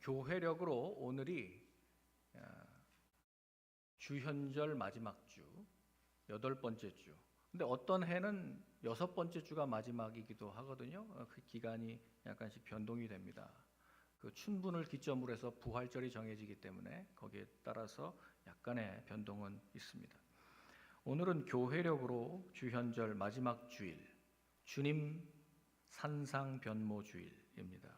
교회력으로 오늘이 주현절 마지막 주, 8번째 주. 근데 어떤 해는 6번째 주가 마지막이기도 하거든요. 그 기간이 약간씩 변동이 됩니다. 그 춘분을 기점으로 해서 부활절이 정해지기 때문에 거기에 따라서 약간의 변동은 있습니다. 오늘은 교회력으로 주현절 마지막 주일, 주님 산상 변모 주일입니다.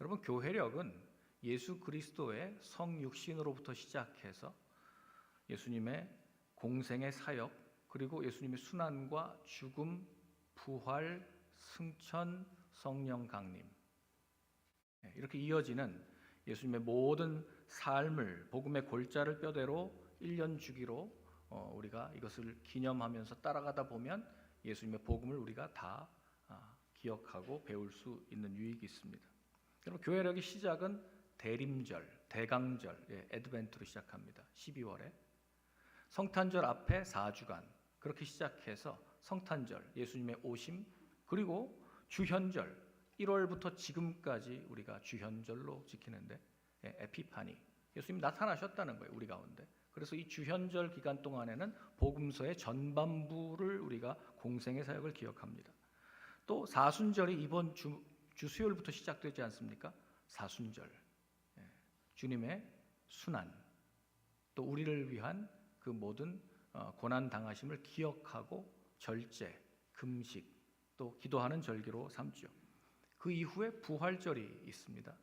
여러분, 교회력은 예수 그리스도의 성육신으로부터 시작해서 예수님의 공생의 사역, 그리고 예수님의 순환과 죽음, 부활, 승천, 성령 강림, 이렇게 이어지는 예수님의 모든 삶을 복음의 골자를 뼈대로 1년 주기로 우리가 이것을 기념하면서 따라가다 보면 예수님의 복음을 우리가 다 기억하고 배울 수 있는 유익이 있습니다. 여러분, 교회력의 시작은 대림절, 대강절, 애드벤트로 시작합니다. 12월에 성탄절 앞에 4주간 그렇게 시작해서 성탄절, 예수님의 오심, 그리고 주현절 1월부터 지금까지 우리가 주현절로 지키는데 에피파니, 예수님이 나타나셨다는 거예요, 우리 가운데. 그래서 이 주현절 기간 동안에는 복음서의 전반부를 우리가 공생의 사역을 기억합니다. 또 사순절이 이번 주 수요일부터 시작되지 않습니까? 사순절, 주님의 순환, 또 우리를 위한 그 모든 고난 당하심을 기억하고 절제, 금식, 또 기도하는 절기로 삼죠. 그 이후에 부활절이 있습니다.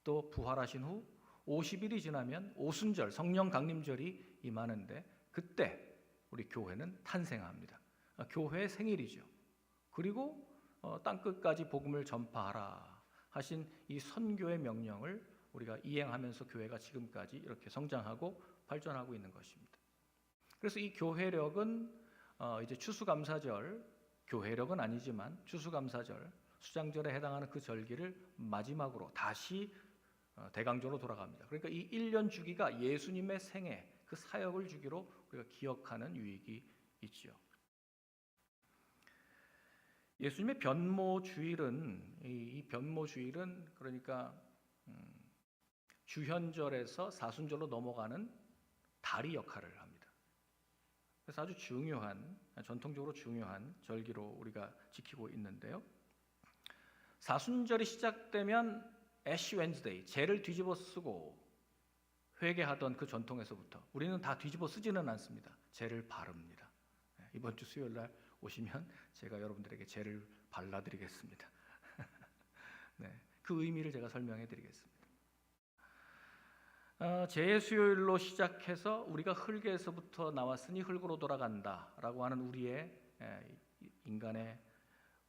또 부활하신 후 50일이 지나면 오순절, 성령 강림절이 임하는데 그때 우리 교회는 탄생합니다. 교회의 생일이죠. 그리고 땅끝까지 복음을 전파하라 하신 이 선교의 명령을 우리가 이행하면서 교회가 지금까지 이렇게 성장하고 발전하고 있는 것입니다. 그래서 이 교회력은 이제 추수감사절, 교회력은 아니지만 추수감사절, 수장절에 해당하는 그 절기를 마지막으로 다시 대강절로 돌아갑니다. 그러니까 이 1년 주기가 예수님의 생애, 그 사역을 주기로 우리가 기억하는 유익이 있죠. 예수님의 변모주일은, 이 변모주일은 그러니까 주현절에서 사순절로 넘어가는 다리 역할을 합니다. 그래서 아주 중요한, 전통적으로 중요한 절기로 우리가 지키고 있는데요. 사순절이 시작되면 애쉬 웬즈데이, 죄를 뒤집어 쓰고 회개하던 그 전통에서부터 우리는 다 뒤집어 쓰지는 않습니다. 죄를 바릅니다. 이번 주 수요일 날 오시면 제가 여러분들에게 죄를 발라드리겠습니다. 네, 그 의미를 제가 설명해 드리겠습니다. 죄의 수요일로 시작해서 우리가 흙에서부터 나왔으니 흙으로 돌아간다라고 하는 우리의 인간의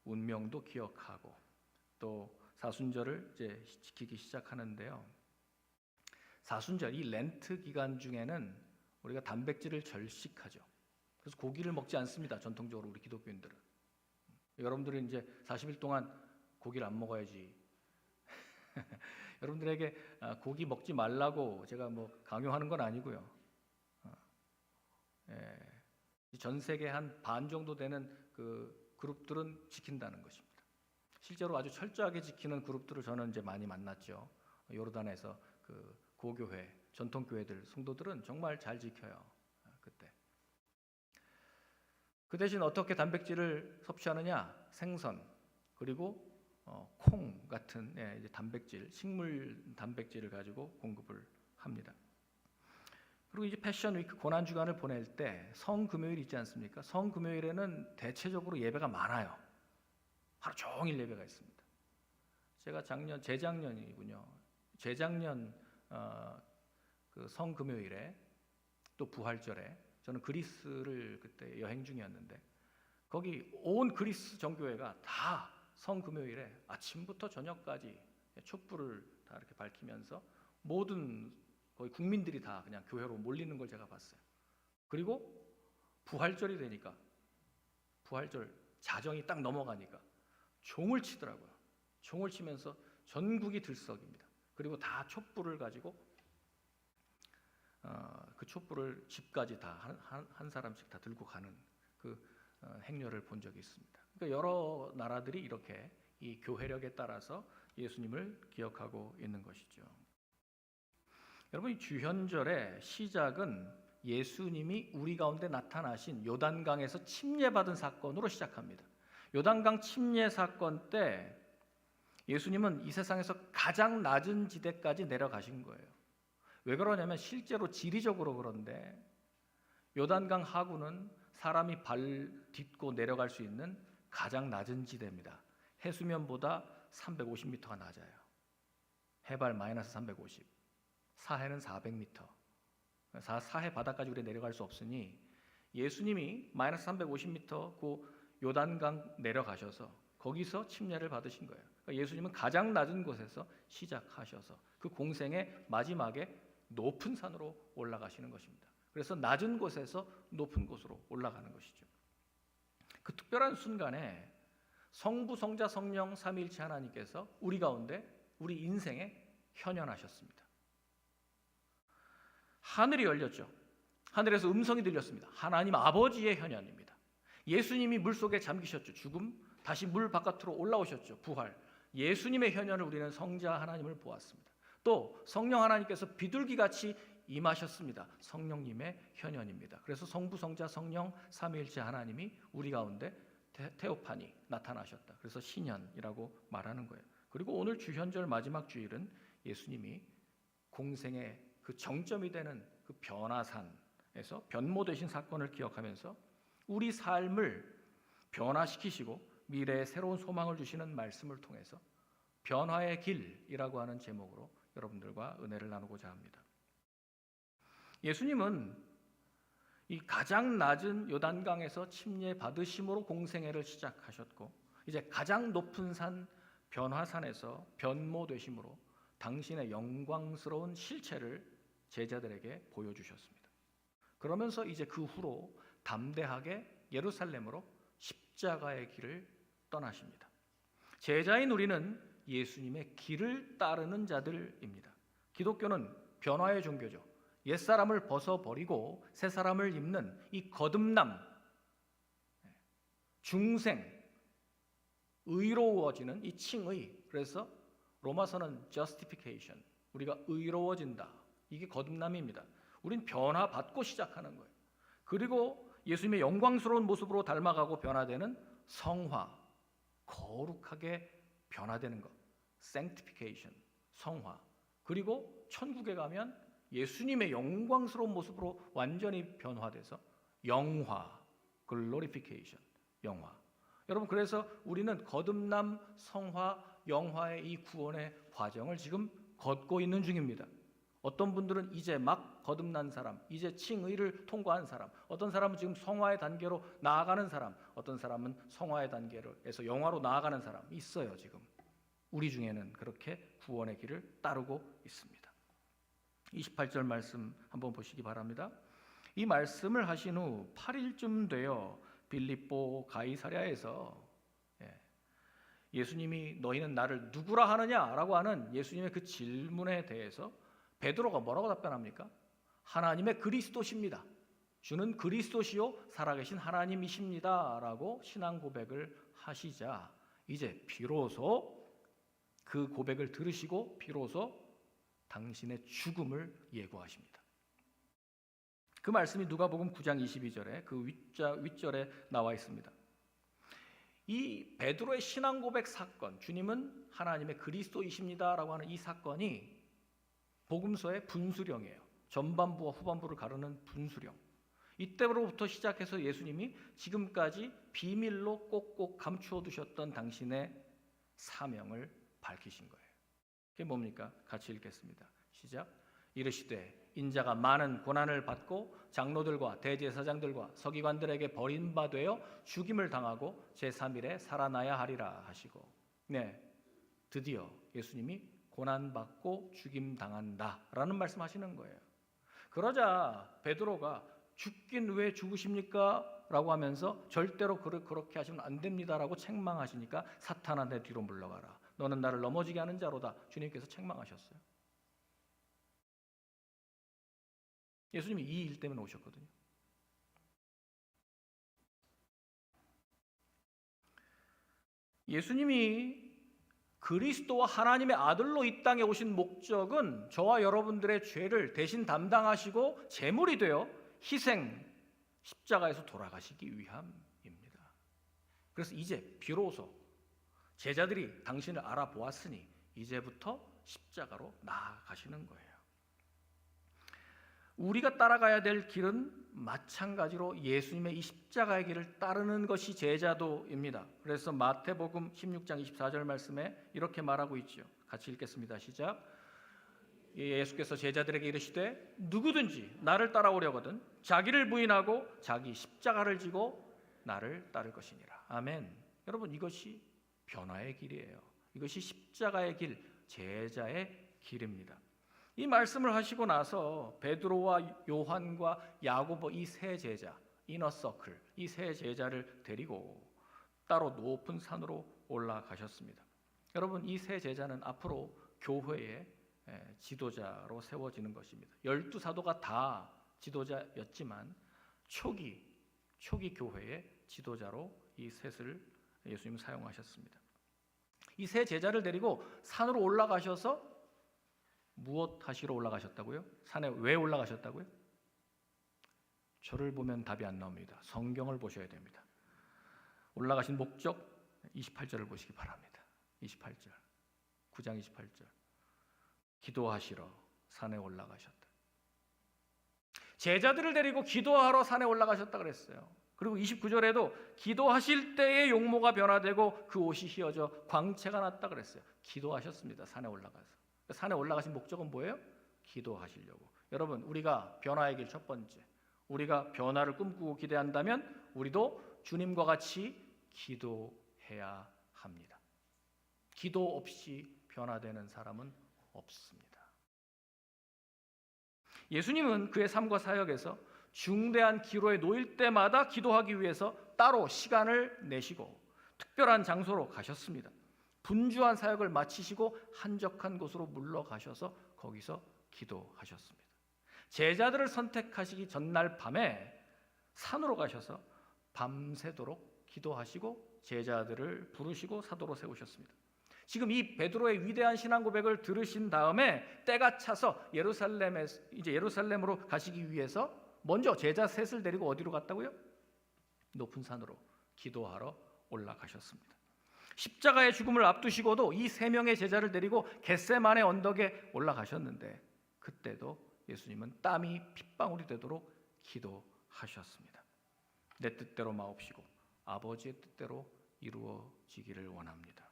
운명도 기억하고 또 사순절을 이제 지키기 시작하는데요. 사순절, 이 렌트 기간 중에는 우리가 단백질을 절식하죠. 그래서 고기를 먹지 않습니다. 전통적으로 우리 기독교인들은. 여러분들은 이제 40일 동안 고기를 안 먹어야지. 여러분들에게 고기 먹지 말라고 제가 뭐 강요하는 건 아니고요. 전 세계 한 반 정도 되는 그 그룹들은 지킨다는 것입니다. 실제로 아주 철저하게 지키는 그룹들을 저는 이제 많이 만났죠. 요르단에서 그 고교회, 전통교회들 성도들은 정말 잘 지켜요. 그때. 그 대신 어떻게 단백질을 섭취하느냐? 생선, 그리고 콩 같은 이제 단백질, 식물 단백질을 가지고 공급을 합니다. 그리고 이제 패션 위크 고난 주간을 보낼 때 성금요일 있지 않습니까? 성금요일에는 대체적으로 예배가 많아요. 하루 종일 예배가 있습니다. 제가 재작년이군요. 재작년 그 성금요일에 또 부활절에 저는 그리스를 그때 여행 중이었는데 거기 온 그리스 정교회가 다 성금요일에 아침부터 저녁까지 촛불을 다 이렇게 밝히면서 모든 거의 국민들이 다 그냥 교회로 몰리는 걸 제가 봤어요. 그리고 부활절이 되니까 부활절 자정이 딱 넘어가니까 종을 치더라고요. 종을 치면서 전국이 들썩입니다. 그리고 다 촛불을 가지고 그 촛불을 집까지 다 한 사람씩 다 들고 가는 그 행렬을 본 적이 있습니다. 그러니까 여러 나라들이 이렇게 이 교회력에 따라서 예수님을 기억하고 있는 것이죠. 여러분, 이 주현절의 시작은 예수님이 우리 가운데 나타나신 요단강에서 침례받은 사건으로 시작합니다. 요단강 침례 사건 때 예수님은 이 세상에서 가장 낮은 지대까지 내려가신 거예요. 왜 그러냐면 실제로 지리적으로 그런데 요단강 하구는 사람이 발 딛고 내려갈 수 있는 가장 낮은 지대입니다. 해수면보다 350m가 낮아요. 해발 마이너스 350, 사해는 400m. 사해 바닥까지 우리 내려갈 수 없으니 예수님이 마이너스 350m 그 요단강 내려가셔서 거기서 침례를 받으신 거예요. 그러니까 예수님은 가장 낮은 곳에서 시작하셔서 그 공생의 마지막에 높은 산으로 올라가시는 것입니다. 그래서 낮은 곳에서 높은 곳으로 올라가는 것이죠. 그 특별한 순간에 성부, 성자, 성령 삼위일체 하나님께서 우리 가운데 우리 인생에 현현하셨습니다. 하늘이 열렸죠. 하늘에서 음성이 들렸습니다. 하나님 아버지의 현현입니다. 예수님이 물속에 잠기셨죠. 죽음, 다시 물 바깥으로 올라오셨죠. 부활. 예수님의 현현을 우리는 성자 하나님을 보았습니다. 또 성령 하나님께서 비둘기같이 임하셨습니다. 성령님의 현현입니다. 그래서 성부, 성자, 성령 삼위일체 하나님이 우리 가운데 테오파니 나타나셨다. 그래서 신현이라고 말하는 거예요. 그리고 오늘 주현절 마지막 주일은 예수님이 공생의 그 정점이 되는 그 변화산에서 변모되신 사건을 기억하면서 우리 삶을 변화시키시고 미래에 새로운 소망을 주시는 말씀을 통해서 변화의 길이라고 하는 제목으로 여러분들과 은혜를 나누고자 합니다. 예수님은 이 가장 낮은 요단강에서 침례 받으심으로 공생애를 시작하셨고 이제 가장 높은 산 변화산에서 변모되심으로 당신의 영광스러운 실체를 제자들에게 보여주셨습니다. 그러면서 이제 그 후로 담대하게 예루살렘으로 십자가의 길을 떠나십니다. 제자인 우리는 예수님의 길을 따르는 자들입니다. 기독교는 변화의 종교죠. 옛사람을 벗어버리고 새사람을 입는 이 거듭남, 중생, 의로워지는 이 칭의. 그래서 로마서는 justification, 우리가 의로워진다. 이게 거듭남입니다. 우린 변화받고 시작하는 거예요. 그리고 예수님의 영광스러운 모습으로 닮아가고 변화되는 성화, 거룩하게 변화되는 것, sanctification, 성화. 그리고 천국에 가면 예수님의 영광스러운 모습으로 완전히 변화돼서 영화, glorification, 영화. 여러분, 그래서 우리는 거듭남, 성화, 영화의 이 구원의 과정을 지금 걷고 있는 중입니다. 어떤 분들은 이제 막 거듭난 사람, 이제 칭의를 통과한 사람, 어떤 사람은 지금 성화의 단계로 나아가는 사람, 어떤 사람은 성화의 단계에서 영화로 나아가는 사람 있어요. 지금 우리 중에는 그렇게 구원의 길을 따르고 있습니다. 28절 말씀 한번 보시기 바랍니다. 이 말씀을 하신 후 8일쯤 되어 빌립보 가이사랴에서 예수님이 너희는 나를 누구라 하느냐라고 하는 예수님의 그 질문에 대해서 베드로가 뭐라고 답변합니까? 하나님의 그리스도십니다. 주는 그리스도시요 살아계신 하나님이십니다 라고 신앙 고백을 하시자 이제 비로소 그 고백을 들으시고 비로소 당신의 죽음을 예고하십니다. 그 말씀이 누가복음 9장 22절에 그 윗절에 나와 있습니다. 이 베드로의 신앙 고백 사건, 주님은 하나님의 그리스도이십니다라고 하는 이 사건이 복음서의 분수령이에요. 전반부와 후반부를 가르는 분수령. 이때로부터 시작해서 예수님이 지금까지 비밀로 꼭꼭 감추어 두셨던 당신의 사명을 밝히신 거예요. 그게 뭡니까? 같이 읽겠습니다. 시작. 이르시되 인자가 많은 고난을 받고 장로들과 대제사장들과 서기관들에게 버림바 되어 죽임을 당하고 제3일에 살아나야 하리라 하시고, 드디어 예수님이 고난받고 죽임 당한다라는 말씀하시는 거예요. 그러자 베드로가 죽긴 왜 죽으십니까? 라고 하면서 절대로 그렇게 하시면 안 됩니다라고 책망하시니까 사탄아 내 뒤로 물러가라. 너는 나를 넘어지게 하는 자로다. 주님께서 책망하셨어요. 예수님이 이 일 때문에 오셨거든요. 예수님이 그리스도와 하나님의 아들로 이 땅에 오신 목적은 저와 여러분들의 죄를 대신 담당하시고 제물이 되어 희생, 십자가에서 돌아가시기 위함입니다. 그래서 이제 비로소 제자들이 당신을 알아보았으니 이제부터 십자가로 나아가시는 거예요. 우리가 따라가야 될 길은 마찬가지로 예수님의 이 십자가의 길을 따르는 것이 제자도입니다. 그래서 마태복음 16장 24절 말씀에 이렇게 말하고 있죠. 같이 읽겠습니다. 시작. 예수께서 제자들에게 이르시되 누구든지 나를 따라오려거든 자기를 부인하고 자기 십자가를 지고 나를 따를 것이니라. 아멘. 여러분, 이것이 변화의 길이에요. 이것이 십자가의 길, 제자의 길입니다. 이 말씀을 하시고 나서 베드로와 요한과 야고보 이 세 제자, 이너서클, 이 세 제자를 데리고 따로 높은 산으로 올라가셨습니다. 여러분, 이 세 제자는 앞으로 교회의 지도자로 세워지는 것입니다. 12사도가 다 지도자였지만 초기 교회의 지도자로 이 셋을 예수님 사용하셨습니다. 이 세 제자를 데리고 산으로 올라가셔서 무엇 하시러 올라가셨다고요? 산에 왜 올라가셨다고요? 저를 보면 답이 안 나옵니다. 성경을 보셔야 됩니다. 올라가신 목적 28절을 보시기 바랍니다. 28절, 9장 28절. 기도하시러 산에 올라가셨다. 제자들을 데리고 기도하러 산에 올라가셨다 그랬어요. 그리고 29절에도 기도하실 때의 용모가 변화되고 그 옷이 휘어져 광채가 났다 그랬어요. 기도하셨습니다. 산에 올라가서. 산에 올라가신 목적은 뭐예요? 기도하시려고. 여러분, 우리가 변화의 길 첫 번째, 우리가 변화를 꿈꾸고 기대한다면 우리도 주님과 같이 기도해야 합니다. 기도 없이 변화되는 사람은 없습니다. 예수님은 그의 삶과 사역에서 중대한 기로에 놓일 때마다 기도하기 위해서 따로 시간을 내시고 특별한 장소로 가셨습니다. 분주한 사역을 마치시고 한적한 곳으로 물러가셔서 거기서 기도하셨습니다. 제자들을 선택하시기 전날 밤에 산으로 가셔서 밤새도록 기도하시고 제자들을 부르시고 사도로 세우셨습니다. 지금 이 베드로의 위대한 신앙 고백을 들으신 다음에 때가 차서 예루살렘으로 가시기 위해서 먼저 제자 셋을 데리고 어디로 갔다고요? 높은 산으로 기도하러 올라가셨습니다. 십자가의 죽음을 앞두시고도 이 세 명의 제자를 데리고 겟세마네 언덕에 올라가셨는데 그때도 예수님은 땀이 핏방울이 되도록 기도하셨습니다. 내 뜻대로 마옵시고 아버지의 뜻대로 이루어지기를 원합니다.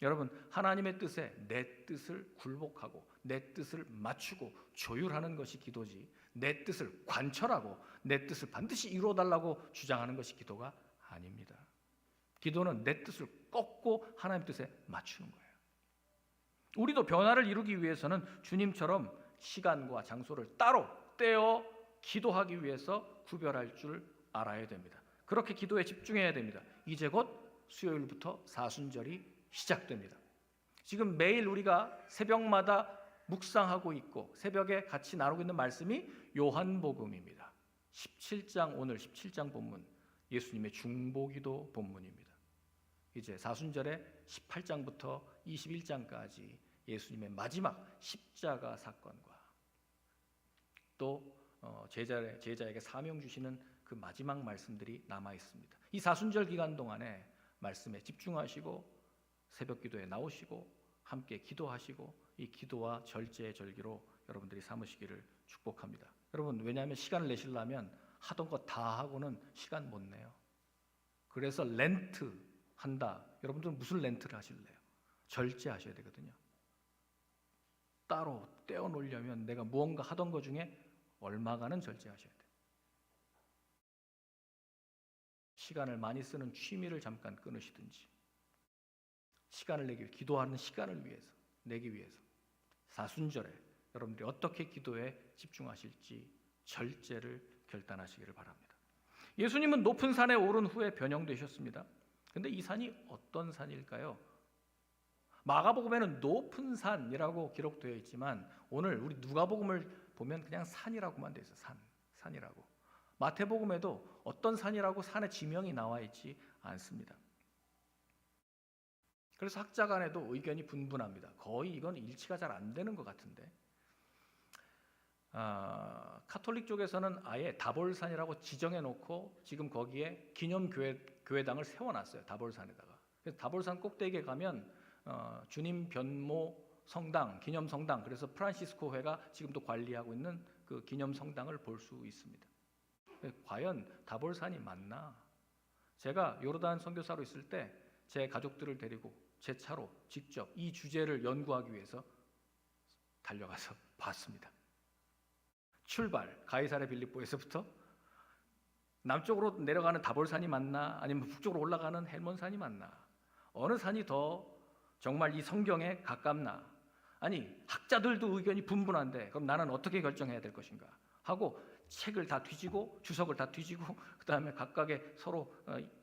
여러분, 하나님의 뜻에 내 뜻을 굴복하고 내 뜻을 맞추고 조율하는 것이 기도지, 내 뜻을 관철하고 내 뜻을 반드시 이루어달라고 주장하는 것이 기도가 아닙니다. 기도는 내 뜻을 꺾고 하나님 뜻에 맞추는 거예요. 우리도 변화를 이루기 위해서는 주님처럼 시간과 장소를 따로 떼어 기도하기 위해서 구별할 줄 알아야 됩니다. 그렇게 기도에 집중해야 됩니다. 이제 곧 수요일부터 사순절이 시작됩니다. 지금 매일 우리가 새벽마다 묵상하고 있고 새벽에 같이 나누고 있는 말씀이 요한복음입니다. 17장, 오늘 17장 본문, 예수님의 중보기도 본문입니다. 이제 사순절에 18장부터 21장까지 예수님의 마지막 십자가 사건과 또 제자에게 사명 주시는 그 마지막 말씀들이 남아 있습니다. 이 사순절 기간 동안에 말씀에 집중하시고 새벽 기도에 나오시고 함께 기도하시고 이 기도와 절제의 절기로 여러분들이 삼으시기를 축복합니다. 여러분, 왜냐하면 시간을 내시려면 하던 거 다 하고는 시간 못 내요. 그래서 렌트 한다. 여러분들은 무슨 렌트를 하실래요? 절제하셔야 되거든요. 따로 떼어놓으려면 내가 무언가 하던 것 중에 얼마간은 절제하셔야 돼요. 시간을 많이 쓰는 취미를 잠깐 끊으시든지 시간을 내기 위해, 기도하는 시간을 위해서 내기 위해서 사순절에 여러분들이 어떻게 기도에 집중하실지 절제를 결단하시기를 바랍니다. 예수님은 높은 산에 오른 후에 변형되셨습니다. 근데 이 산이 어떤 산일까요? 마가복음에는 높은 산이라고 기록되어 있지만 오늘 우리 누가복음을 보면 그냥 산이라고만 되어 있어요. 산이라고. 마태복음에도 어떤 산이라고 산의 지명이 나와 있지 않습니다. 그래서 학자 간에도 의견이 분분합니다. 거의 이건 일치가 잘 안 되는 것 같은데, 카톨릭 쪽에서는 아예 다볼산이라고 지정해 놓고 지금 거기에 기념교회당을 세워놨어요. 다볼산에다가. 그래서 다볼산 꼭대기에 가면 주님 변모 성당, 기념 성당, 그래서 프란시스코 회가 지금도 관리하고 있는 그 기념 성당을 볼 수 있습니다. 과연 다볼산이 맞나? 제가 요르단 선교사로 있을 때 제 가족들을 데리고 제 차로 직접 이 주제를 연구하기 위해서 달려가서 봤습니다. 출발, 가이사랴 빌립보에서부터 남쪽으로 내려가는 다볼산이 맞나, 아니면 북쪽으로 올라가는 헬몬산이 맞나, 어느 산이 더 정말 이 성경에 가깝나, 아니 학자들도 의견이 분분한데 그럼 나는 어떻게 결정해야 될 것인가 하고 책을 다 뒤지고 주석을 다 뒤지고 그 다음에 각각의 서로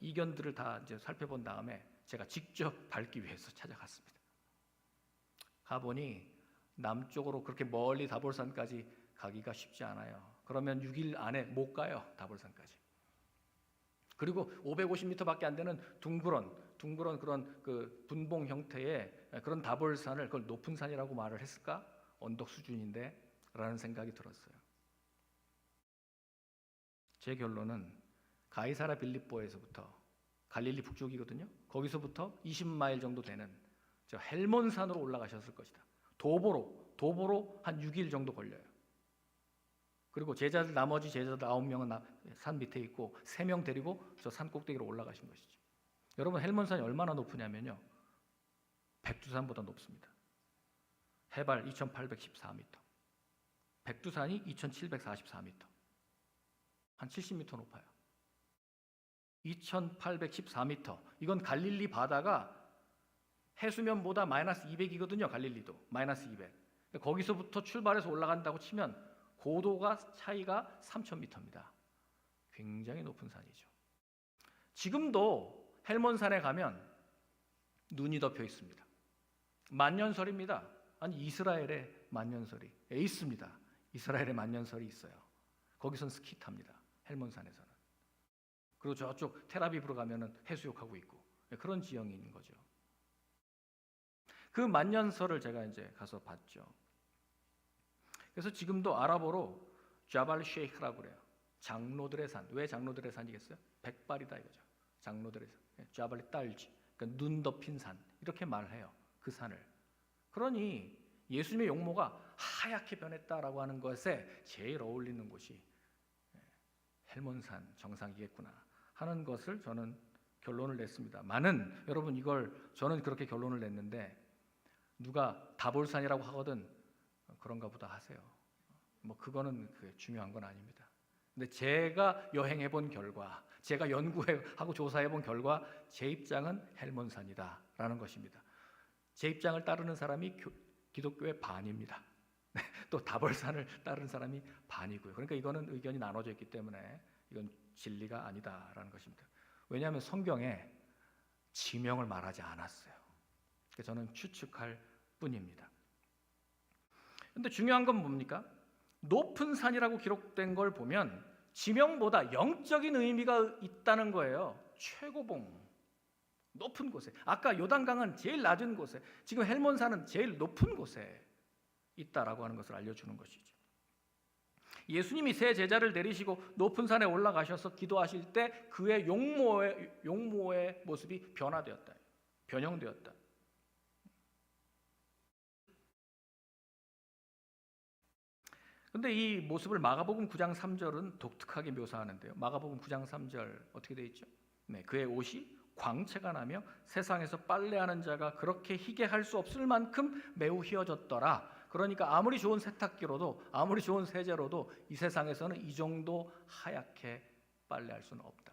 이견들을 다 이제 살펴본 다음에 제가 직접 밟기 위해서 찾아갔습니다. 가보니 남쪽으로 그렇게 멀리 다볼산까지 가기가 쉽지 않아요. 그러면 6일 안에 못 가요, 다볼산까지. 그리고 550m밖에 안 되는 둥그런 그런 그 분봉 형태의 그런 다볼산을 그걸 높은 산이라고 말을 했을까? 언덕 수준인데 라는 생각이 들었어요. 제 결론은 가이사랴 빌립보에서부터 갈릴리 북쪽이거든요. 거기서부터 20마일 정도 되는 저 헬몬산으로 올라가셨을 것이다. 도보로 한 6일 정도 걸려요. 그리고 나머지 제자들 9명은 산 밑에 있고 3명 데리고 저 산 꼭대기로 올라가신 것이죠. 여러분, 헬몬산이 얼마나 높으냐면요, 백두산보다 높습니다. 해발 2814m, 백두산이 2744m, 한 70m 높아요. 2814m, 이건 갈릴리 바다가 해수면보다 마이너스 200이거든요. 갈릴리도 마이너스 200. 거기서부터 출발해서 올라간다고 치면 고도가 차이가 3000m입니다. 굉장히 높은 산이죠. 지금도 헬몬산에 가면 눈이 덮여 있습니다. 만년설입니다. 아니 이스라엘의 만년설이 있습니다. 이스라엘의 만년설이 있어요. 거기선 스키 탑니다. 헬몬산에서는. 그리고 저쪽 텔아비브로 가면은 해수욕하고 있고 그런 지형이 있는 거죠. 그 만년설을 제가 이제 가서 봤죠. 그래서 지금도 아랍어로 자발 쉐이크라고 그래요. 장로들의 산. 왜 장로들의 산이겠어요? 백발이다 이거죠. 장로들의 산. 자발이 딸지. 그러니까 눈 덮인 산. 이렇게 말해요. 그 산을. 그러니 예수님의 용모가 하얗게 변했다라고 하는 것에 제일 어울리는 곳이 헬몬산 정상이겠구나 하는 것을 저는 결론을 냈습니다. 많은 여러분 이걸 저는 그렇게 결론을 냈는데 누가 다볼산이라고 하거든 그런가 보다 하세요. 뭐 그거는 중요한 건 아닙니다. 근데 제가 여행해 본 결과, 제가 연구하고 조사해 본 결과 제 입장은 헬몬산이다라는 것입니다. 제 입장을 따르는 사람이 기독교의 반입니다. 또 다볼산을 따르는 사람이 반이고요. 그러니까 이거는 의견이 나눠져 있기 때문에 이건 진리가 아니다라는 것입니다. 왜냐하면 성경에 지명을 말하지 않았어요. 그래서 저는 추측할 뿐입니다. 그런데 중요한 건 뭡니까? 높은 산이라고 기록된 걸 보면 지명보다 영적인 의미가 있다는 거예요. 최고봉, 높은 곳에. 아까 요단강은 제일 낮은 곳에, 지금 헬몬산은 제일 높은 곳에 있다라고 하는 것을 알려주는 것이죠. 예수님이 세 제자를 데리시고 높은 산에 올라가셔서 기도하실 때 그의 용모의 모습이 변화되었다. 변형되었다. 그런데 이 모습을 마가복음 9장 3절은 독특하게 묘사하는데요. 마가복음 9장 3절 어떻게 되어 있죠? 네, 그의 옷이 광채가 나며 세상에서 빨래하는 자가 그렇게 희게 할 수 없을 만큼 매우 희어졌더라. 그러니까 아무리 좋은 세탁기로도 아무리 좋은 세제로도 이 세상에서는 이 정도 하얗게 빨래할 수는 없다.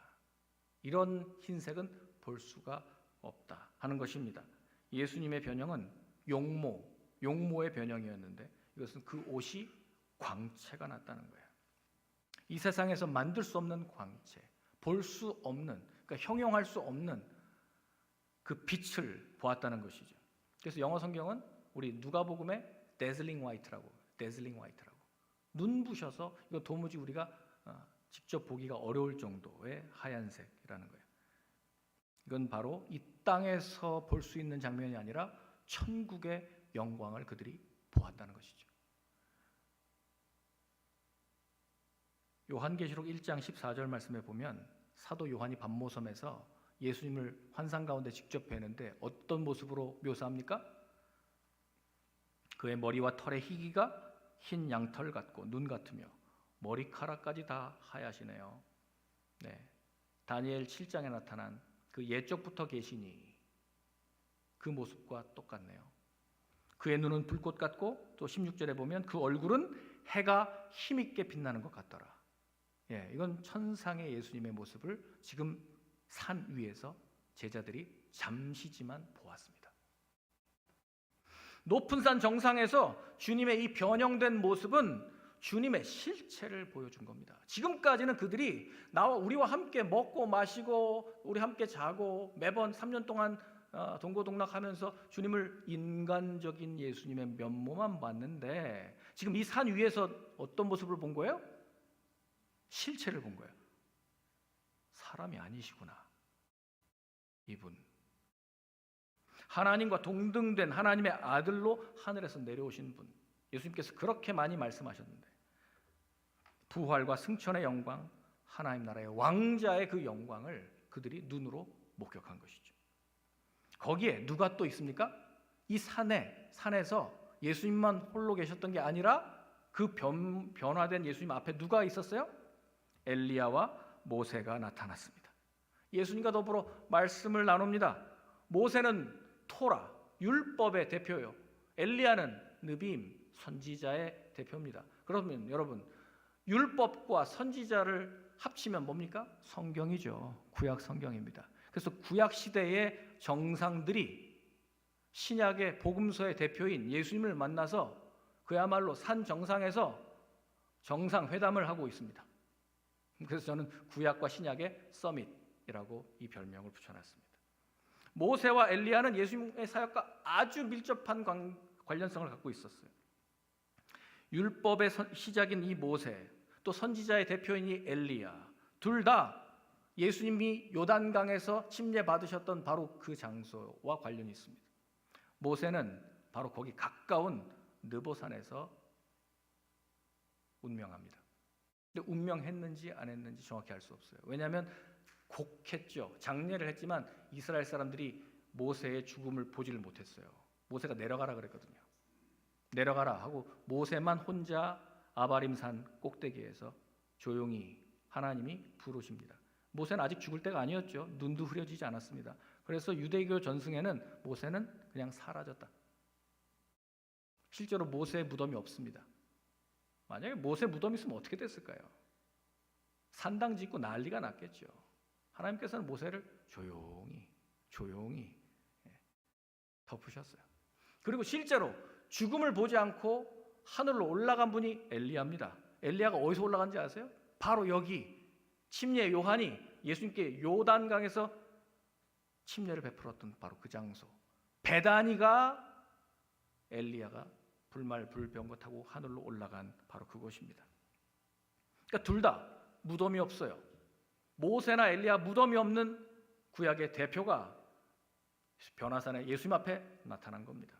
이런 흰색은 볼 수가 없다 하는 것입니다. 예수님의 변형은 용모의 변형이었는데 이것은 그 옷이 광채가 났다는 거예요. 이 세상에서 만들 수 없는 광채, 볼 수 없는, 그러니까 형용할 수 없는 그 빛을 보았다는 것이죠. 그래서 영어 성경은 우리 누가복음에 dazzling white라고 눈부셔서 이거 도무지 우리가 직접 보기가 어려울 정도의 하얀색이라는 거예요. 이건 바로 이 땅에서 볼 수 있는 장면이 아니라 천국의 영광을 그들이 보았다는 것이죠. 요한계시록 1장 14절 말씀에 보면 사도 요한이 밤모섬에서 예수님을 환상 가운데 직접 뵈는데 어떤 모습으로 묘사합니까? 그의 머리와 털의 희기가 흰 양털 같고 눈 같으며 머리카락까지 다 하얗시네요. 네, 다니엘 7장에 나타난 그 옛적부터 계시니 그 모습과 똑같네요. 그의 눈은 불꽃 같고 또 16절에 보면 그 얼굴은 해가 힘있게 빛나는 것 같더라. 예, 이건 천상의 예수님의 모습을 지금 산 위에서 제자들이 잠시지만 보았습니다. 높은 산 정상에서 주님의 이 변형된 모습은 주님의 실체를 보여준 겁니다. 지금까지는 그들이 우리와 함께 먹고 마시고 우리 함께 자고 매번 3년 동안 동고동락하면서 주님을 인간적인 예수님의 면모만 봤는데 지금 이 산 위에서 어떤 모습을 본 거예요? 실체를 본 거예요. 사람이 아니시구나. 이분 하나님과 동등된 하나님의 아들로 하늘에서 내려오신 분, 예수님께서 그렇게 많이 말씀하셨는데 부활과 승천의 영광, 하나님 나라의 왕자의 그 영광을 그들이 눈으로 목격한 것이죠. 거기에 누가 또 있습니까? 이 산에서 예수님만 홀로 계셨던 게 아니라 그 변화된 예수님 앞에 누가 있었어요? 엘리야와 모세가 나타났습니다. 예수님과 더불어 말씀을 나눕니다. 모세는 토라, 율법의 대표요. 엘리야는 느빔, 선지자의 대표입니다. 그러면 여러분, 율법과 선지자를 합치면 뭡니까? 성경이죠. 구약 성경입니다. 그래서 구약 시대의 정상들이 신약의 복음서의 대표인 예수님을 만나서 그야말로 산 정상에서 정상회담을 하고 있습니다. 그래서 저는 구약과 신약의 서밋이라고 이 별명을 붙여놨습니다. 모세와 엘리야는 예수님의 사역과 아주 밀접한 관련성을 갖고 있었어요. 율법의 시작인 이 모세, 또 선지자의 대표인 이 엘리야, 둘 다 예수님이 요단강에서 침례 받으셨던 바로 그 장소와 관련이 있습니다. 모세는 바로 거기 가까운 느보산에서 운명합니다. 근데 운명했는지 안 했는지 정확히 알 수 없어요. 왜냐하면 곡했죠. 장례를 했지만 이스라엘 사람들이 모세의 죽음을 보지를 못했어요. 모세가 내려가라 그랬거든요. 내려가라 하고 모세만 혼자 아바림산 꼭대기에서 조용히 하나님이 부르십니다. 모세는 아직 죽을 때가 아니었죠. 눈도 흐려지지 않았습니다. 그래서 유대교 전승에는 모세는 그냥 사라졌다. 실제로 모세의 무덤이 없습니다. 만약에 모세 무덤이 있으면 어떻게 됐을까요? 산당 짓고 난리가 났겠죠. 하나님께서는 모세를 조용히 덮으셨어요. 그리고 실제로 죽음을 보지 않고 하늘로 올라간 분이 엘리야입니다. 엘리야가 어디서 올라간지 아세요? 바로 여기 침례 요한이 예수님께 요단강에서 침례를 베풀었던 바로 그 장소. 베다니가 엘리야가 불말불병거 타고 하늘로 올라간 바로 그곳입니다. 그러니까 둘 다 무덤이 없어요. 모세나 엘리야 무덤이 없는 구약의 대표가 변화산의 예수님 앞에 나타난 겁니다.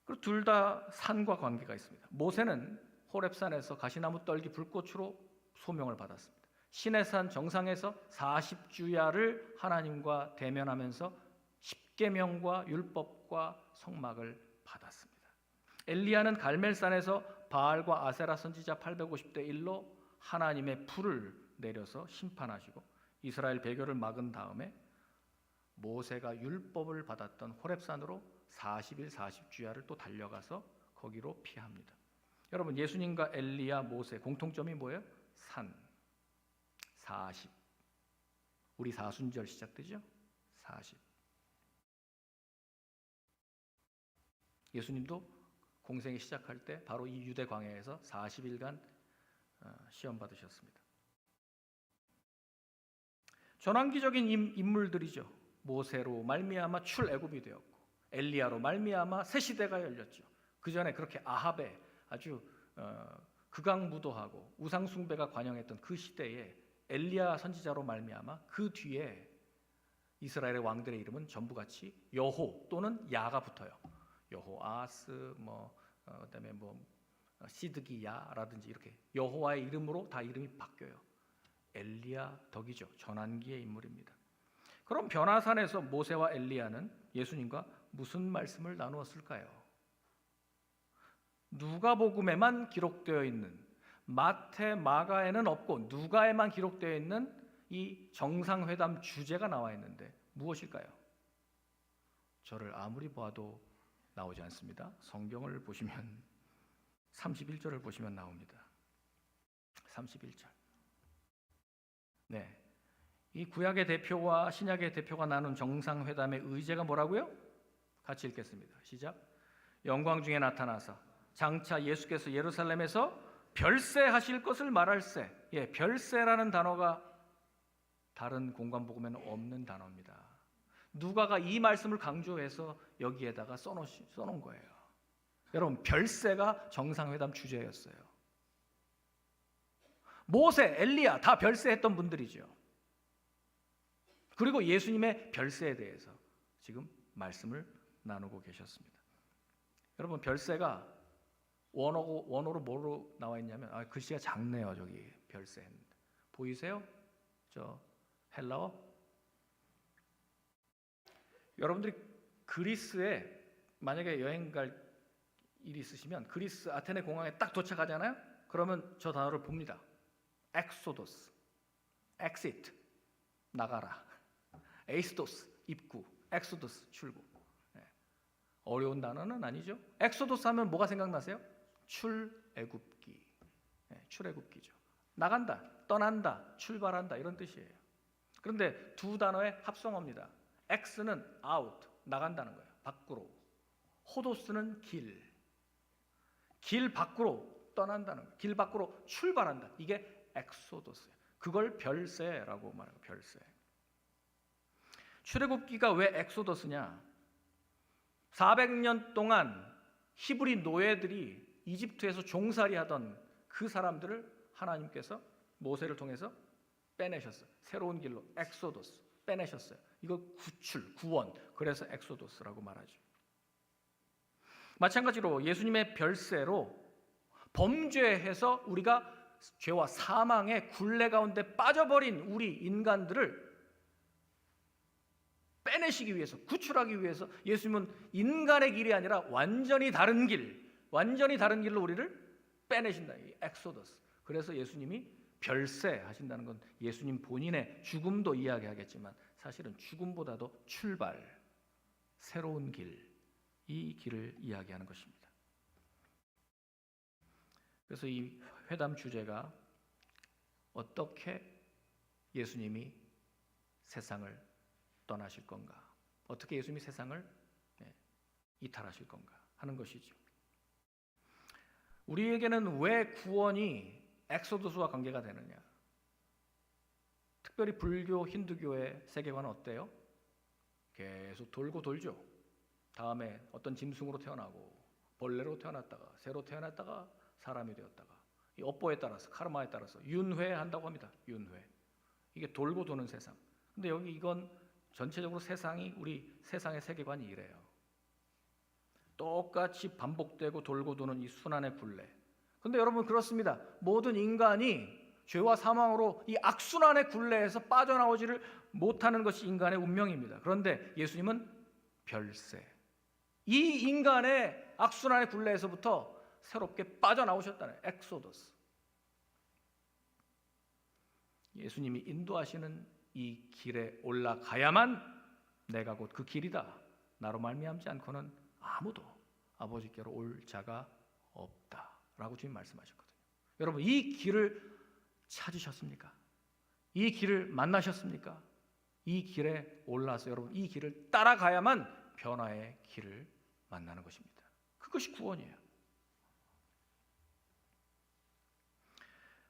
그리고 둘 다 산과 관계가 있습니다. 모세는 호렙산에서 가시나무 떨기 불꽃으로 소명을 받았습니다. 시내산 정상에서 40주야를 하나님과 대면하면서 십계명과 율법과 성막을 받았습니다. 엘리야는 갈멜산에서 바알과 아세라 선지자 850대 1로 하나님의 불을 내려서 심판하시고 이스라엘 배교를 막은 다음에 모세가 율법을 받았던 호렙산으로 40일 40주야를 또 달려가서 거기로 피합니다. 여러분, 예수님과 엘리야, 모세 공통점이 뭐예요? 산, 40. 우리 사순절 시작되죠? 40. 예수님도 공생이 시작할 때 바로 이 유대 광야에서 40일간 시험 받으셨습니다. 전환기적인 인물들이죠. 모세로 말미암아 출애굽이 되었고 엘리야로 말미암아 새 시대가 열렸죠. 그 전에 그렇게 아합의 아주 극악무도하고 우상숭배가 관영했던 그 시대에 엘리야 선지자로 말미암아 그 뒤에 이스라엘의 왕들의 이름은 전부 같이 여호 또는 야가 붙어요. 여호아스 그다음에 시드기야라든지 이렇게 여호와의 이름으로 다 이름이 바뀌어요. 엘리야 덕이죠. 전환기의 인물입니다. 그럼 변화산에서 모세와 엘리야는 예수님과 무슨 말씀을 나누었을까요? 누가복음에만 기록되어 있는, 마태, 마가에는 없고 누가에만 기록되어 있는 이 정상회담 주제가 나와 있는데 무엇일까요? 저를 아무리 봐도 나오지 않습니다. 성경을 보시면 31절을 보시면 나옵니다. 31절. 네, 이 구약의 대표와 신약의 대표가 나눈 정상회담의 의제가 뭐라고요? 같이 읽겠습니다. 시작. 영광 중에 나타나사 장차 예수께서 예루살렘에서 별세하실 것을 말할세. 예, 별세라는 단어가 다른 공관복음에는 없는 단어입니다. 누가가 이 말씀을 강조해서 여기에다가 써놓은 거예요. 여러분, 별세가 정상회담 주제였어요. 모세, 엘리야 다 별세했던 분들이죠. 그리고 예수님의 별세에 대해서 지금 말씀을 나누고 계셨습니다. 여러분, 별세가 원어로 뭐로 나와 있냐면 글씨가 작네요. 저기 별세 보이세요? 저 헬라어. 여러분들이 그리스에 만약에 여행 갈 일이 있으시면 그리스 아테네 공항에 딱 도착하잖아요. 그러면 저 단어를 봅니다. 엑소도스, 엑시트, 나가라. 에이스도스, 입구. 엑소도스, 출구. 어려운 단어는 아니죠. 엑소도스 하면 뭐가 생각나세요? 출애굽기. 출애굽기죠. 나간다, 떠난다, 출발한다 이런 뜻이에요. 그런데 두 단어의 합성어입니다. 엑스는 out, 나간다는 거예요. 밖으로. 호도스는 길. 길 밖으로 떠난다는 거예요. 길 밖으로 출발한다. 이게 엑소도스예요. 그걸 별세라고 말해요. 별세. 출애굽기가 왜 엑소더스냐? 400년 동안 히브리 노예들이 이집트에서 종살이하던 그 사람들을 하나님께서 모세를 통해서 빼내셨어요. 새로운 길로 엑소더스 빼내셨어요. 이거 구출, 구원. 그래서 엑소더스라고 말하죠. 마찬가지로 예수님의 별세로 범죄해서 우리가 죄와 사망의 굴레 가운데 빠져버린 우리 인간들을 빼내시기 위해서, 구출하기 위해서 예수님은 인간의 길이 아니라 완전히 다른 길로 우리를 빼내신다. 이 엑소더스. 그래서 예수님이 별세 하신다는 건 예수님 본인의 죽음도 이야기하겠지만 사실은 죽음보다도 출발, 새로운 길, 이 길을 이야기하는 것입니다. 그래서 이 회담 주제가 어떻게 예수님이 세상을 떠나실 건가? 어떻게 예수님이 세상을 이탈하실 건가? 하는 것이죠. 우리에게는 왜 구원이 엑소도스와 관계가 되느냐? 특별히 불교, 힌두교의 세계관은 어때요? 계속 돌고 돌죠. 다음에 어떤 짐승으로 태어나고 벌레로 태어났다가 새로 태어났다가 사람이 되었다가 이 업보에 따라서 카르마에 따라서 윤회한다고 합니다. 윤회. 이게 돌고 도는 세상. 근데 여기 이건 전체적으로 우리 세상의 세계관이 이래요. 똑같이 반복되고 돌고 도는 이 순환의 굴레. 근데 여러분 그렇습니다. 모든 인간이 죄와 사망으로 이 악순환의 굴레에서 빠져나오지를 못하는 것이 인간의 운명입니다. 그런데 예수님은 별세. 이 인간의 악순환의 굴레에서부터 새롭게 빠져나오셨다는 엑소더스. 예수님이 인도하시는 이 길에 올라가야만 내가 곧 그 길이다. 나로 말미암지 않고는 아무도 아버지께로 올 자가 없다라고 주님 말씀하셨거든요. 여러분 이 길을 찾으셨습니까? 이 길을 만나셨습니까? 이 길에 올라서 여러분 이 길을 따라가야만 변화의 길을 만나는 것입니다. 그것이 구원이에요.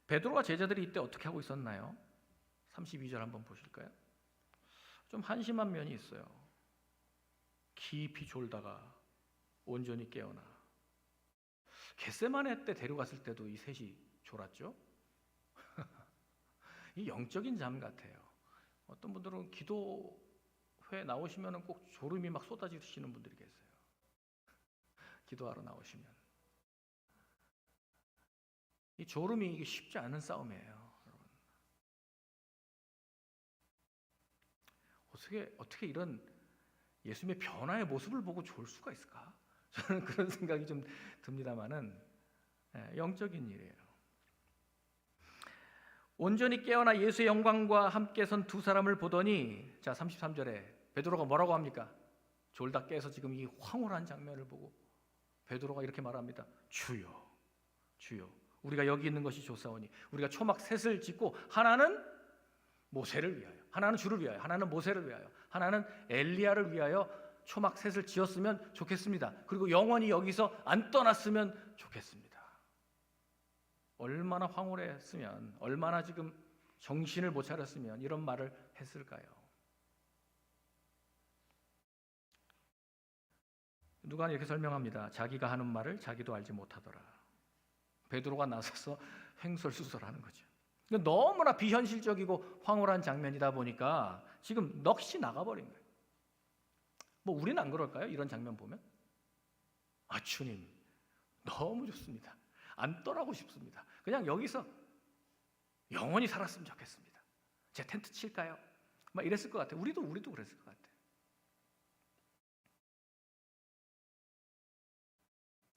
베드로와 제자들이 이때 어떻게 하고 있었나요? 32절 한번 보실까요? 좀 한심한 면이 있어요. 깊이 졸다가 온전히 깨어나. 겟세마네 때 데려갔을 때도 이 셋이 졸았죠? 이 영적인 잠 같아요. 어떤 분들은 기도 교회 나오시면은 꼭 졸음이 막 쏟아지시는 분들이 계세요. 기도하러 나오시면 이 졸음이 이게 쉽지 않은 싸움이에요, 여러분. 어떻게 이런 예수님의 변화의 모습을 보고 좋을 수가 있을까? 저는 그런 생각이 좀 듭니다만은 영적인 일이에요. 온전히 깨어나 예수의 영광과 함께 선 두 사람을 보더니, 자 33절에 베드로가 뭐라고 합니까? 졸다 깨서 지금 이 황홀한 장면을 보고 베드로가 이렇게 말합니다. 주여, 주여, 우리가 여기 있는 것이 좋사오니 우리가 초막 셋을 짓고 하나는 모세를 위하여, 하나는 주를 위하여, 하나는 모세를 위하여, 하나는 엘리야를 위하여 초막 셋을 지었으면 좋겠습니다. 그리고 영원히 여기서 안 떠났으면 좋겠습니다. 얼마나 황홀했으면, 얼마나 지금 정신을 못 차렸으면 이런 말을 했을까요? 누가 이렇게 설명합니다. 자기가 하는 말을 자기도 알지 못하더라. 베드로가 나서서 횡설수설하는 거죠. 너무나 비현실적이고 황홀한 장면이다 보니까 지금 넋이 나가버린 거예요. 뭐 우리는 안 그럴까요? 이런 장면 보면? 아, 주님 너무 좋습니다. 안 떠나고 싶습니다. 그냥 여기서 영원히 살았으면 좋겠습니다. 제 텐트 칠까요? 막 이랬을 것 같아요. 우리도 그랬을 것 같아요.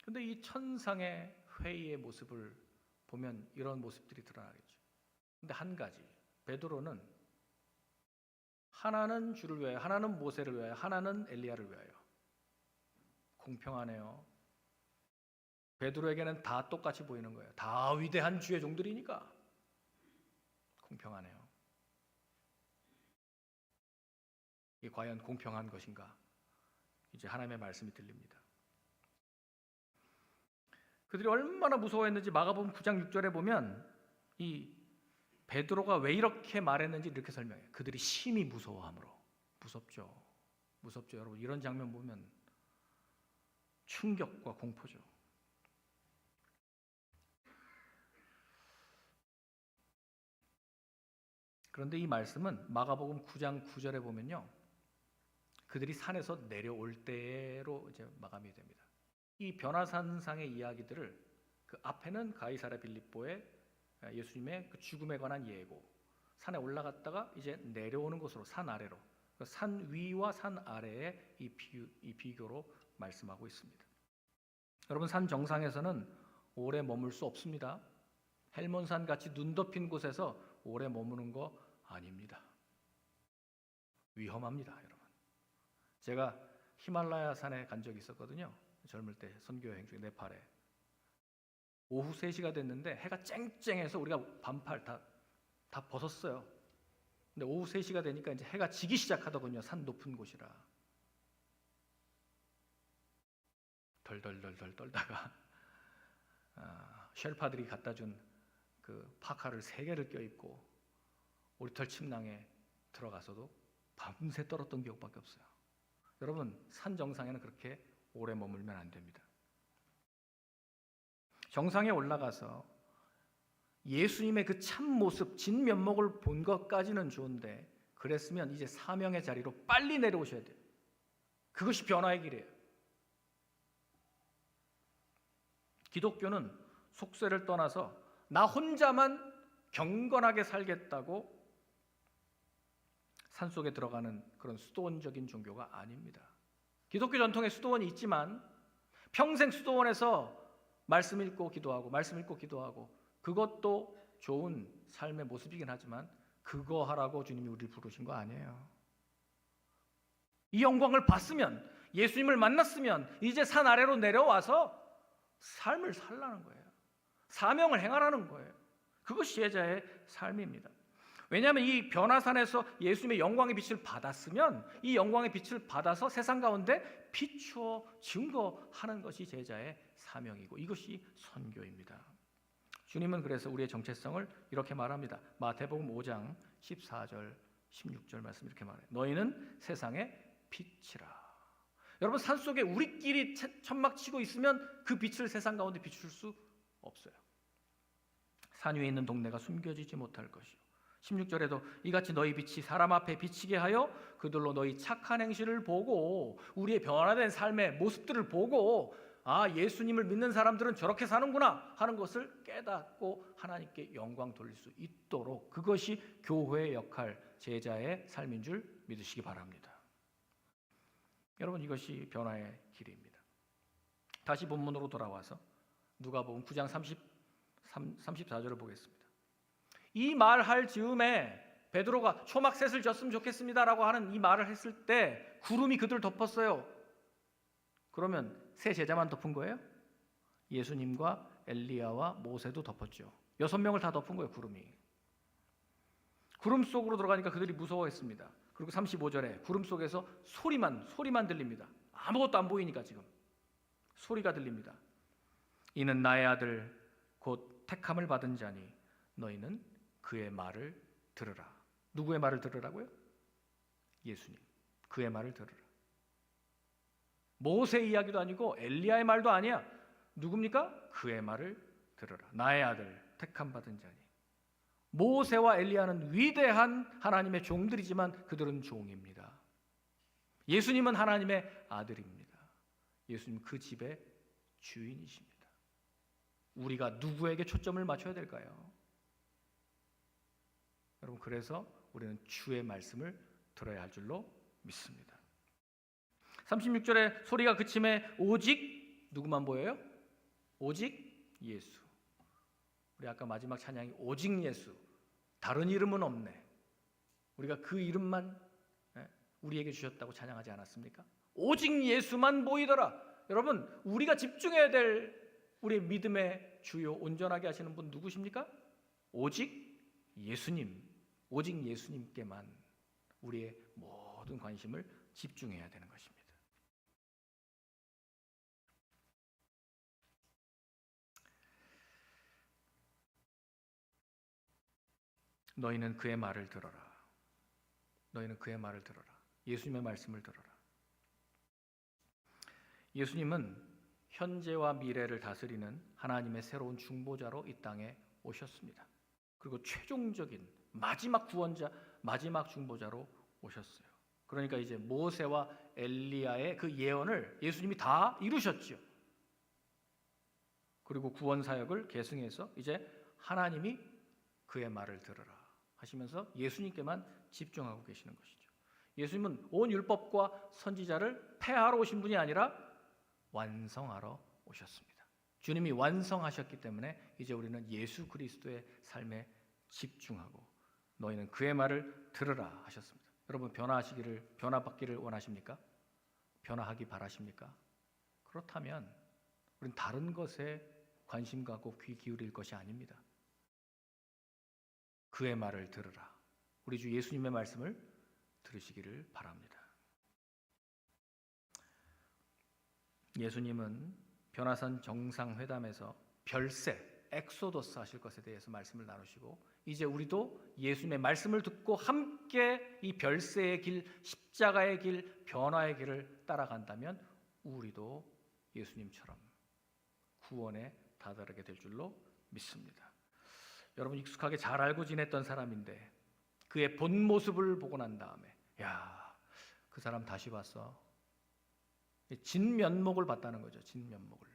근데 이 천상의 회의의 모습을 보면 이런 모습들이 드러나겠죠. 근데 한 가지, 베드로는 하나는 주를 위하여, 하나는 모세를 위하여, 하나는 엘리야를 위하여. 공평하네요. 베드로에게는 다 똑같이 보이는 거예요. 다 위대한 주의 종들이니까 공평하네요. 이게 과연 공평한 것인가? 이제 하나님의 말씀이 들립니다. 그들이 얼마나 무서워했는지 마가복음 9장 6절에 보면 이 베드로가 왜 이렇게 말했는지 이렇게 설명해요. 그들이 심히 무서워함으로. 무섭죠. 여러분. 이런 장면 보면 충격과 공포죠. 그런데 이 말씀은 마가복음 9장 9절에 보면요, 그들이 산에서 내려올 때로 이제 마감이 됩니다. 이 변화산상의 이야기들을 그 앞에는 가이사랴 빌립보의 예수님의 그 죽음에 관한 예고, 산에 올라갔다가 이제 내려오는 곳으로, 산 아래로, 산 위와 산 아래의 이 비교로 말씀하고 있습니다. 여러분, 산 정상에서는 오래 머물 수 없습니다. 헬몬산 같이 눈 덮인 곳에서 오래 머무는 거 아닙니다. 위험합니다, 여러분. 제가 히말라야 산에 간 적이 있었거든요. 젊을 때 선교 여행 중에 네팔에. 오후 3시가 됐는데 해가 쨍쨍해서 우리가 반팔 다 벗었어요. 근데 오후 3시가 되니까 이제 해가 지기 시작하더군요. 산 높은 곳이라. 덜덜덜덜 떨다가 쉘파들이 갖다 준 그 파카를 3개를 껴입고 오리털 침낭에 들어가서도 밤새 떨었던 기억밖에 없어요. 여러분, 산 정상에는 그렇게 오래 머물면 안 됩니다. 정상에 올라가서 예수님의 그 참모습, 진면목을 본 것까지는 좋은데, 그랬으면 이제 사명의 자리로 빨리 내려오셔야 돼요. 그것이 변화의 길이에요. 기독교는 속세를 떠나서 나 혼자만 경건하게 살겠다고 산속에 들어가는 그런 수도원적인 종교가 아닙니다. 기독교 전통에 수도원이 있지만 평생 수도원에서 말씀 읽고 기도하고 말씀 읽고 기도하고, 그것도 좋은 삶의 모습이긴 하지만 그거 하라고 주님이 우리를 부르신 거 아니에요. 이 영광을 봤으면, 예수님을 만났으면 이제 산 아래로 내려와서 삶을 살라는 거예요. 사명을 행하라는 거예요. 그것이 제자의 삶입니다. 왜냐하면 이 변화산에서 예수님의 영광의 빛을 받았으면 이 영광의 빛을 받아서 세상 가운데 비추어 증거하는 것이 제자의 사명이고, 이것이 선교입니다. 주님은 그래서 우리의 정체성을 이렇게 말합니다. 마태복음 5장 14절 16절 말씀 이렇게 말해요. 너희는 세상의 빛이라. 여러분, 산속에 우리끼리 천막 치고 있으면 그 빛을 세상 가운데 비출 수 없어요. 산 위에 있는 동네가 숨겨지지 못할 것이요, 16절에도 이같이 너희 빛이 사람 앞에 비치게 하여 그들로 너희 착한 행실을 보고 우리의 변화된 삶의 모습들을 보고 예수님을 믿는 사람들은 저렇게 사는구나 하는 것을 깨닫고 하나님께 영광 돌릴 수 있도록, 그것이 교회의 역할, 제자의 삶인 줄 믿으시기 바랍니다. 여러분, 이것이 변화의 길입니다. 다시 본문으로 돌아와서 누가복음 9장 34절을 보겠습니다. 이 말할 즈음에 베드로가 초막셋을 졌으면 좋겠습니다라고 하는 이 말을 했을 때 구름이 그들을 덮었어요. 그러면 세 제자만 덮은 거예요? 예수님과 엘리야와 모세도 덮었죠. 6명을 다 덮은 거예요, 구름이. 구름 속으로 들어가니까 그들이 무서워했습니다. 그리고 35절에 구름 속에서 소리만 들립니다. 아무것도 안 보이니까 지금 소리가 들립니다. 이는 나의 아들 곧 택함을 받은 자니 너희는 그의 말을 들으라. 누구의 말을 들으라고요? 예수님. 그의 말을 들으라. 모세 이야기도 아니고 엘리야의 말도 아니야. 누굽니까? 그의 말을 들으라. 나의 아들 택함 받은 자니. 모세와 엘리야는 위대한 하나님의 종들이지만 그들은 종입니다. 예수님은 하나님의 아들입니다. 예수님 그 집의 주인이십니다. 우리가 누구에게 초점을 맞춰야 될까요? 여러분, 그래서 우리는 주의 말씀을 들어야 할 줄로 믿습니다. 36절에 소리가 그침에 오직 누구만 보여요? 오직 예수. 우리 아까 마지막 찬양이 오직 예수, 다른 이름은 없네. 우리가 그 이름만 우리에게 주셨다고 찬양하지 않았습니까? 오직 예수만 보이더라. 여러분, 우리가 집중해야 될 우리의 믿음의 주요 온전하게 하시는 분 누구십니까? 오직 예수님, 오직 예수님께만 우리의 모든 관심을 집중해야 되는 것입니다. 너희는 그의 말을 들어라. 너희는 그의 말을 들어라. 예수님의 말씀을 들어라. 예수님은 현재와 미래를 다스리는 하나님의 새로운 중보자로 이 땅에 오셨습니다. 그리고 최종적인 마지막 구원자, 마지막 중보자로 오셨어요. 그러니까 이제 모세와 엘리야의 그 예언을 예수님이 다 이루셨죠. 그리고 구원 사역을 계승해서 이제 하나님이 그의 말을 들으라 하시면서 예수님께만 집중하고 계시는 것이죠. 예수님은 온 율법과 선지자를 폐하러 오신 분이 아니라 완성하러 오셨습니다. 주님이 완성하셨기 때문에 이제 우리는 예수 그리스도의 삶에 집중하고 너희는 그의 말을 들으라 하셨습니다. 여러분, 변화받기를 원하십니까? 변화하기 바라십니까? 그렇다면 우리는 다른 것에 관심 갖고 귀 기울일 것이 아닙니다. 그의 말을 들으라. 우리 주 예수님의 말씀을 들으시기를 바랍니다. 예수님은 변화산 정상회담에서 별세, 엑소더스 하실 것에 대해서 말씀을 나누시고 이제 우리도 예수님의 말씀을 듣고 함께 이 별세의 길, 십자가의 길, 변화의 길을 따라간다면 우리도 예수님처럼 구원에 다다르게 될 줄로 믿습니다. 여러분, 익숙하게 잘 알고 지냈던 사람인데 그의 본 모습을 보고 난 다음에 그 사람 다시 봤어. 진면목을 봤다는 거죠. 진면목을.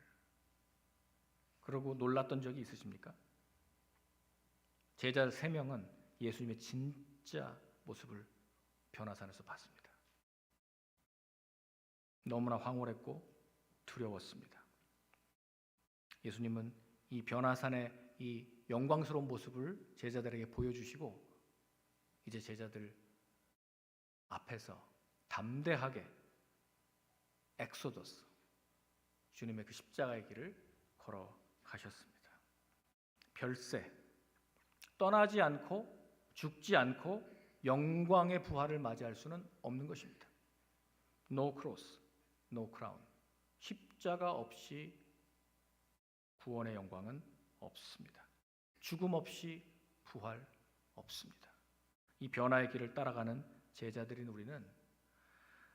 그러고 놀랐던 적이 있으십니까? 제자 3명은 예수님의 진짜 모습을 변화산에서 봤습니다. 너무나 황홀했고 두려웠습니다. 예수님은 이 변화산의 이 영광스러운 모습을 제자들에게 보여주시고 이제 제자들 앞에서 담대하게 엑소더스, 주님의 그 십자가의 길을 걸어가셨습니다. 별세, 떠나지 않고 죽지 않고 영광의 부활을 맞이할 수는 없는 것입니다. No cross, no crown. 십자가 없이 구원의 영광은 없습니다. 죽음 없이 부활 없습니다. 이 변화의 길을 따라가는 제자들인 우리는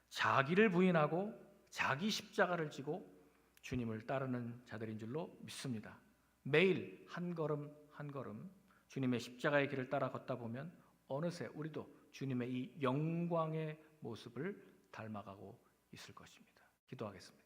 자기를 부인하고 자기 십자가를 지고 주님을 따르는 자들인 줄로 믿습니다. 매일 한 걸음 한 걸음 주님의 십자가의 길을 따라 걷다 보면 어느새 우리도 주님의 이 영광의 모습을 닮아가고 있을 것입니다. 기도하겠습니다.